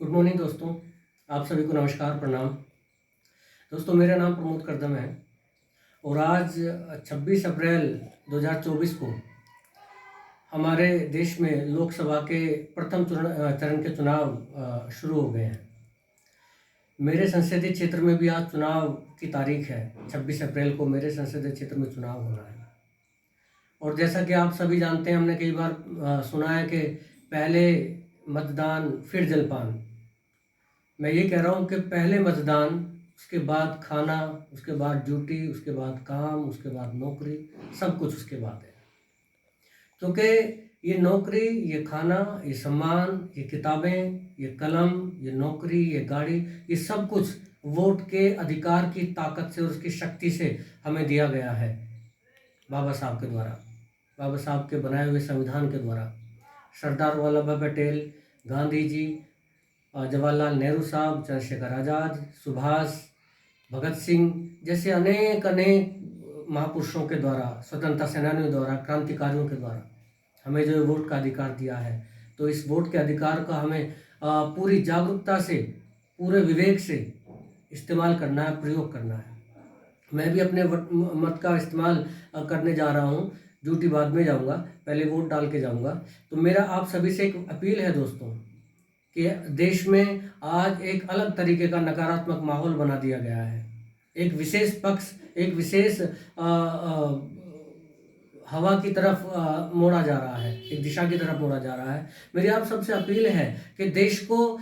Good morning दोस्तों। आप सभी को नमस्कार, प्रणाम। दोस्तों, मेरा नाम प्रमोद करदम है और आज 26 अप्रैल 2024 को हमारे देश में लोकसभा के प्रथम चरण के चुनाव शुरू हो गए हैं। मेरे संसदीय क्षेत्र में भी आज चुनाव की तारीख है। 26 अप्रैल को मेरे संसदीय क्षेत्र में चुनाव होना है और जैसा कि आप सभी जानते हैं, हमने कई बार सुना है कि पहले मतदान फिर जलपान। मैं ये कह रहा हूँ कि पहले मतदान, उसके बाद खाना, उसके बाद ड्यूटी, उसके बाद काम, उसके बाद नौकरी, सब कुछ उसके बाद है। क्योंकि ये नौकरी, ये खाना, ये सम्मान, ये किताबें, ये कलम, ये नौकरी, ये गाड़ी, ये सब कुछ वोट के अधिकार की ताकत से और उसकी शक्ति से हमें दिया गया है बाबा साहब के द्वारा, बाबा साहब के बनाए हुए संविधान के द्वारा। सरदार वल्लभ भाई पटेल, गांधी जी, जवाहरलाल नेहरू साहब, चंद्रशेखर आज़ाद, सुभाष, भगत सिंह जैसे अनेक महापुरुषों के द्वारा, स्वतंत्रता सेनानियों द्वारा, क्रांतिकारियों के द्वारा हमें जो वोट का अधिकार दिया है। तो इस वोट के अधिकार का हमें पूरी जागरूकता से, पूरे विवेक से इस्तेमाल करना है, प्रयोग करना है। मैं भी अपने मत का इस्तेमाल करने जा रहा हूँ। ड्यूटी बाद में जाऊँगा, पहले वोट डाल के जाऊँगा। तो मेरा आप सभी से एक अपील है दोस्तों कि देश में आज एक अलग तरीके का नकारात्मक माहौल बना दिया गया है। एक विशेष पक्ष, एक विशेष हवा की तरफ मोड़ा जा रहा है, एक दिशा की तरफ मोड़ा जा रहा है। मेरी आप सबसे अपील है कि देश को,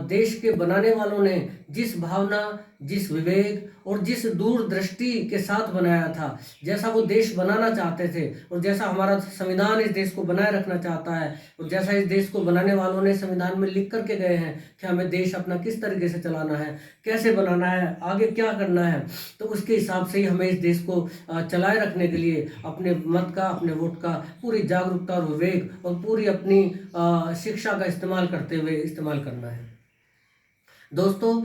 देश के बनाने वालों ने जिस भावना, जिस विवेक और जिस दूरदृष्टि के साथ बनाया था, जैसा वो देश बनाना चाहते थे और जैसा हमारा संविधान इस देश को बनाए रखना चाहता है और जैसा इस देश को बनाने वालों ने संविधान में लिख करके गए हैं कि हमें देश अपना किस तरीके से चलाना है, कैसे बनाना है, आगे क्या करना है, तो उसके हिसाब से ही हमें इस देश को चलाए रखने के लिए अपने मत का, अपने वोट का पूरी जागरूकता और विवेक और पूरी अपनी शिक्षा का इस्तेमाल करते हुए इस्तेमाल करना है। दोस्तों,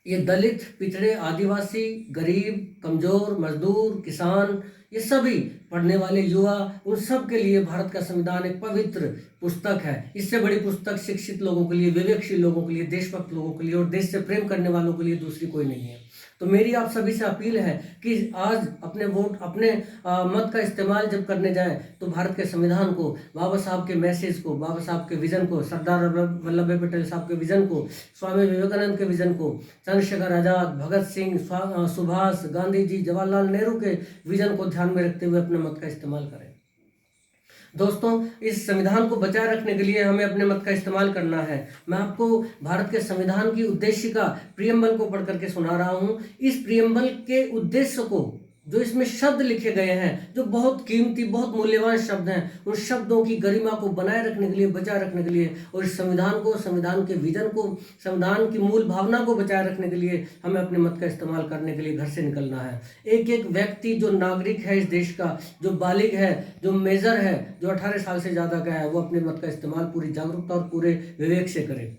ये दलित, पिछड़े, आदिवासी, गरीब, कमजोर, मजदूर, किसान, ये सभी पढ़ने वाले युवा, उन सब के लिए भारत का संविधान एक पवित्र पुस्तक है। इससे बड़ी पुस्तक शिक्षित लोगों के लिए, विवेकशील लोगों के लिए, देशभक्त लोगों के लिए और देश से प्रेम करने वालों के लिए दूसरी कोई नहीं है। तो मेरी आप सभी से अपील है कि आज अपने वोट, अपने मत का इस्तेमाल जब करने जाए तो भारत के संविधान को, बाबा साहब के मैसेज को, बाबा साहब के विजन को, सरदार वल्लभ भाई पटेल साहब के विजन को, स्वामी विवेकानंद के विजन को, चंद्रशेखर आज़ाद, भगत सिंह, सुभाष, गांधी जी, जवाहरलाल नेहरू के विजन को ध्यान में रखते हुए अपने मत का इस्तेमाल करें। दोस्तों, इस संविधान को बचाए रखने के लिए हमें अपने मत का इस्तेमाल करना है। मैं आपको भारत के संविधान की उद्देशिका, प्रियम्बल को पढ़ करके सुना रहा हूँ। इस प्रियम्बल के उद्देश्य को, जो इसमें शब्द लिखे गए हैं, जो बहुत कीमती, बहुत मूल्यवान शब्द हैं, उन शब्दों की गरिमा को बनाए रखने के लिए, बचाए रखने के लिए और इस संविधान को, संविधान के विजन को, संविधान की मूल भावना को बचाए रखने के लिए हमें अपने मत का इस्तेमाल करने के लिए घर से निकलना है। एक एक व्यक्ति जो नागरिक है इस देश का, जो बालिग है, जो मेजर है, जो 18 साल से ज़्यादा का है, वो अपने मत का इस्तेमाल पूरी जागरूकता और पूरे विवेक से करे।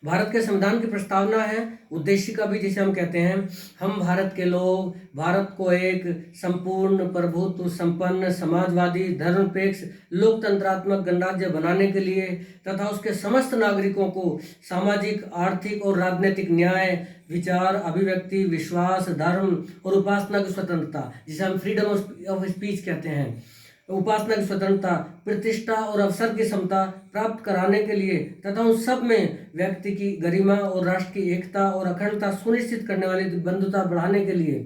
भारत के संविधान की प्रस्तावना है, उद्देशिका भी जिसे हम कहते हैं, हम भारत के लोग भारत को एक संपूर्ण, प्रभुत्व संपन्न, समाजवादी, धर्मनिरपेक्ष, लोकतंत्रात्मक गणराज्य बनाने के लिए तथा उसके समस्त नागरिकों को सामाजिक, आर्थिक और राजनीतिक न्याय, विचार, अभिव्यक्ति, विश्वास, धर्म और उपासना की स्वतंत्रता, जिसे हम फ्रीडम ऑफ स्पीच कहते हैं, उपासना की स्वतंत्रता, प्रतिष्ठा और अवसर की समता प्राप्त कराने के लिए तथा उन सब में व्यक्ति की गरिमा और राष्ट्र की एकता और अखंडता सुनिश्चित करने वाली बंधुता बढ़ाने के लिए।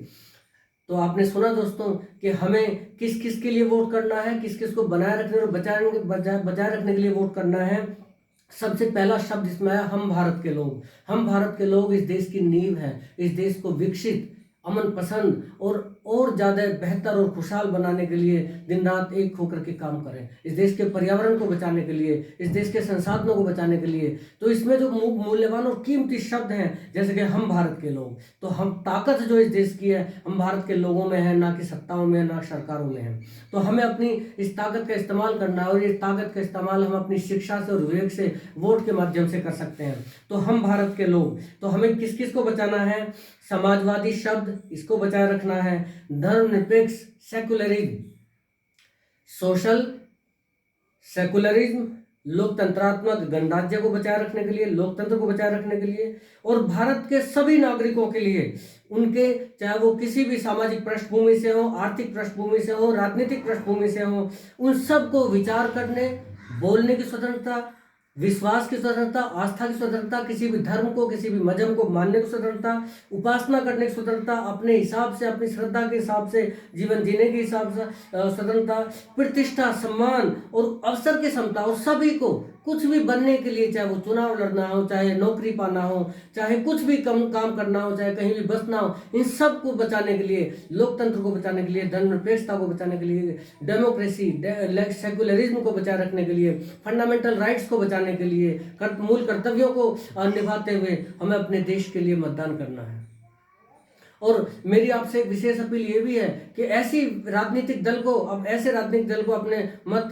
तो आपने सुना दोस्तों कि हमें किस किस के लिए वोट करना है, किस किस को बनाए रखने और बचाए रखने के लिए वोट करना है। सबसे पहला शब्द इसमें है हम भारत के लोग। हम भारत के लोग इस देश की नींव है। इस देश को विकसित, अमन पसंद और ज़्यादा बेहतर और खुशहाल बनाने के लिए दिन रात एक होकर के काम करें। इस देश के पर्यावरण को बचाने के लिए, इस देश के संसाधनों को बचाने के लिए। तो इसमें जो मूल्यवान और कीमती शब्द हैं, जैसे कि हम भारत के लोग, तो हम ताकत जो इस देश की है, हम भारत के लोगों में है, ना कि सत्ताओं में, ना सरकारों में है। तो हमें अपनी इस ताकत का इस्तेमाल करना है और इस ताकत का इस्तेमाल हम अपनी शिक्षा से और विवेक से, वोट के माध्यम से कर सकते हैं। तो हम भारत के लोग, तो हमें किस किस को बचाना है? समाजवादी शब्द, इसको बचाए रखना है। धर्मनिरपेक्ष, सेकुलरिज्म, सोशल सेकुलरिज्म, लोकतंत्रात्मक गणराज्य को बचाए रखने के लिए, लोकतंत्र को बचाए रखने के लिए, और भारत के सभी नागरिकों के लिए, उनके चाहे वो किसी भी सामाजिक पृष्ठभूमि से हो, आर्थिक पृष्ठभूमि से हो, राजनीतिक पृष्ठभूमि से हो, उन सबको विचार करने, बोलने की स्वतंत्रता, विश्वास की स्वतंत्रता, आस्था की स्वतंत्रता, किसी भी धर्म को, किसी भी मजहब को मानने की स्वतंत्रता, उपासना करने की स्वतंत्रता, अपने हिसाब से, अपनी श्रद्धा के हिसाब से जीवन जीने के हिसाब से स्वतंत्रता, प्रतिष्ठा, सम्मान और अवसर की समता, और सभी को कुछ भी बनने के लिए, चाहे वो चुनाव लड़ना हो, चाहे नौकरी पाना हो, चाहे कुछ भी काम करना हो, चाहे कहीं भी बसना हो, इन सब को बचाने के लिए, लोकतंत्र को बचाने के लिए, धर्मनिरपेक्षता को बचाने के लिए, डेमोक्रेसी, सेकुलरिज्म को बचाए रखने के लिए, फंडामेंटल राइट्स को बचाने के लिए, मूल कर्तव्यों को निभाते हुए हमें अपने देश के लिए मतदान करना है। और मेरी आपसे एक विशेष अपील ये भी है कि ऐसे राजनीतिक दल को अपने मत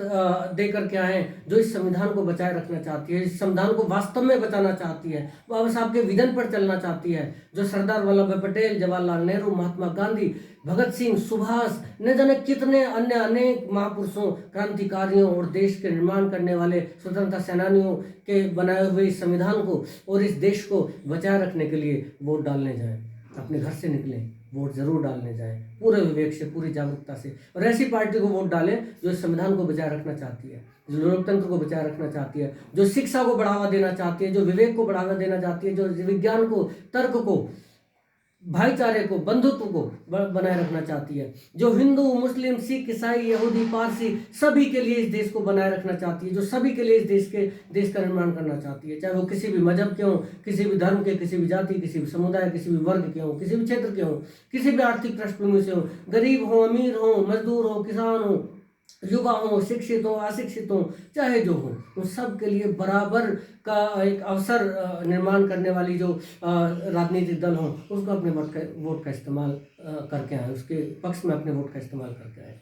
दे करके आए जो इस संविधान को बचाए रखना चाहती है, इस संविधान को वास्तव में बचाना चाहती है, बाबा साहब के विजन पर चलना चाहती है, जो सरदार वल्लभ भाई पटेल, जवाहरलाल नेहरू, महात्मा गांधी, भगत सिंह, सुभाष, न जाने कितने अन्य अनेक महापुरुषों, क्रांतिकारियों और देश के निर्माण करने वाले स्वतंत्रता सेनानियों के बनाए हुए इस संविधान को और इस देश को बचाए रखने के लिए वोट डालने जाएं। अपने घर से निकलें, वोट जरूर डालने जाएं, पूरे विवेक से, पूरी जागरूकता से, और ऐसी पार्टी को वोट डालें जो इस संविधान को बचाए रखना चाहती है, जो लोकतंत्र को बचाए रखना चाहती है, जो शिक्षा को बढ़ावा देना चाहती है, जो विवेक को बढ़ावा देना चाहती है, जो विज्ञान को, तर्क को, भाईचारे को, बंधुत्व को बनाए रखना चाहती है, जो हिंदू, मुस्लिम, सिख, ईसाई, यहूदी, पारसी सभी के लिए इस देश को बनाए रखना चाहती है, जो सभी के लिए इस देश का निर्माण करना चाहती है, चाहे वो किसी भी मजहब के हों, किसी भी धर्म के, किसी भी जाति, किसी भी समुदाय, किसी भी वर्ग के हों, किसी भी क्षेत्र के हों, किसी भी आर्थिक पृष्ठभूमि से हो, गरीब हो, अमीर हो, मजदूर हो, किसान हो, युवा हो, शिक्षित हो, अशिक्षित हो, चाहे जो हो, उन सब के लिए बराबर का एक अवसर निर्माण करने वाली जो राजनीतिक दल हो, उसको अपने वोट का इस्तेमाल करके आए, उसके पक्ष में अपने वोट का इस्तेमाल करके आए।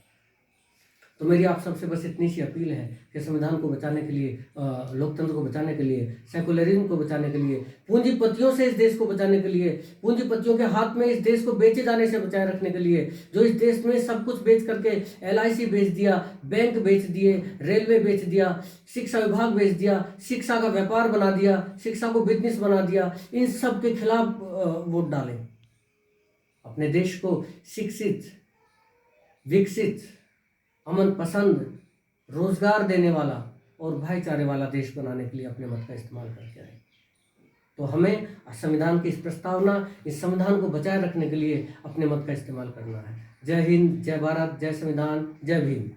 तो मेरी आप सबसे बस इतनी सी अपील है कि संविधान को बचाने के लिए, लोकतंत्र को बचाने के लिए, सेकुलरिज्म को बचाने के लिए, पूंजीपतियों से इस देश को बचाने के लिए, पूंजीपतियों के हाथ में इस देश को बेचे जाने से बचाए रखने के लिए, जो इस देश में सब कुछ बेच करके LIC बेच दिया, बैंक बेच दिए, रेलवे बेच दिया, शिक्षा विभाग बेच दिया, शिक्षा का व्यापार बना दिया, शिक्षा को बिजनेस बना दिया, इन सब के खिलाफ वोट डालें। अपने देश को शिक्षित, विकसित, अमन पसंद, रोजगार देने वाला और भाईचारे वाला देश बनाने के लिए अपने मत का इस्तेमाल करके आए। तो हमें संविधान की इस प्रस्तावना, इस संविधान को बचाए रखने के लिए अपने मत का इस्तेमाल करना है। जय हिंद, जय भारत, जय संविधान, जय भीम।